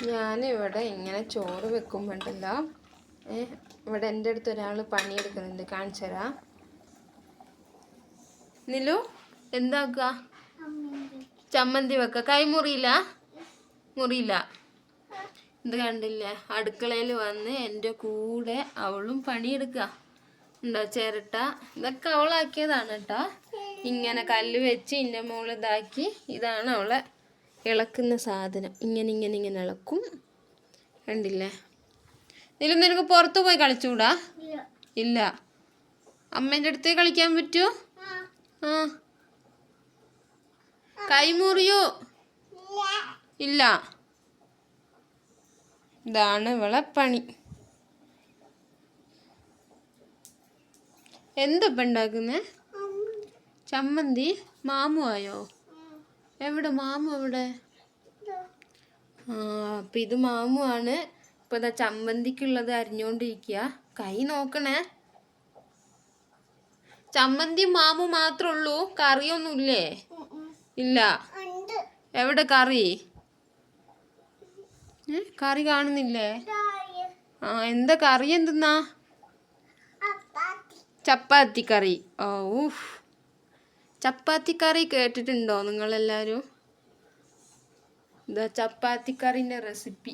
ഞാനിവിടെ ഇങ്ങനെ ചോറ് വെക്കുമ്പോണ്ടല്ലോ, ഇവിടെ എൻ്റെ അടുത്ത് ഒരാൾ പണിയെടുക്കുന്നുണ്ട്, കാണിച്ചു തരാം. നിലു എന്താക്കുക? ചമ്മന്തി വെക്ക. കൈ മുറിയില്ല? മുറിയില്ല. ഇത് കണ്ടില്ലേ, അടുക്കളയിൽ വന്ന് എൻ്റെ കൂടെ അവളും പണിയെടുക്കുക. ഉണ്ടോ ചിരട്ട? ഇതൊക്കെ അവളാക്കിയതാണ് കേട്ടോ. ഇങ്ങനെ കല്ല് വെച്ച് ഇതിൻ്റെ മുകളിൽ ഇതാക്കി, ഇതാണ് അവളെ ഇളക്കുന്ന സാധനം. ഇങ്ങനെ ഇങ്ങനെ ഇങ്ങനെ ഇളക്കും. കണ്ടില്ലേ? ഇതിലും നിനക്ക് പുറത്ത് പോയി കളിച്ചൂടാ? ഇല്ല. അമ്മേൻ്റെ അടുത്ത് കളിക്കാൻ പറ്റുമോ? ആ. കൈമുറിയോ? ഇല്ല. ഇതാണ് ഇവളെ പണി. എന്തപ്പം ഉണ്ടാക്കുന്നേ? ചമ്മന്തി. മാമു ആയോ? എവിടെ മാമു? എവിടെ? ആ, അപ്പം ഇത് മാമു ആണ്. ഇപ്പം ഇതാ ചമ്മന്തിക്കുള്ളത് അരിഞ്ഞുകൊണ്ടിരിക്കുക. കൈ നോക്കണേ. ചമ്മന്തി മാമു മാത്രമേ ഉള്ളൂ? കറിയൊന്നുമില്ലേ? ഇല്ല. എവിടെ കറി? കറി കാണുന്നില്ലേ? ആ, എന്താ കറി? എന്തെന്നാ? ചപ്പാത്തി കറി. ഓ, ചപ്പാത്തി കറി കേട്ടിട്ടുണ്ടോ നിങ്ങളെല്ലാവരും? ഇതാ ചപ്പാത്തി കറിൻ്റെ റെസിപ്പി.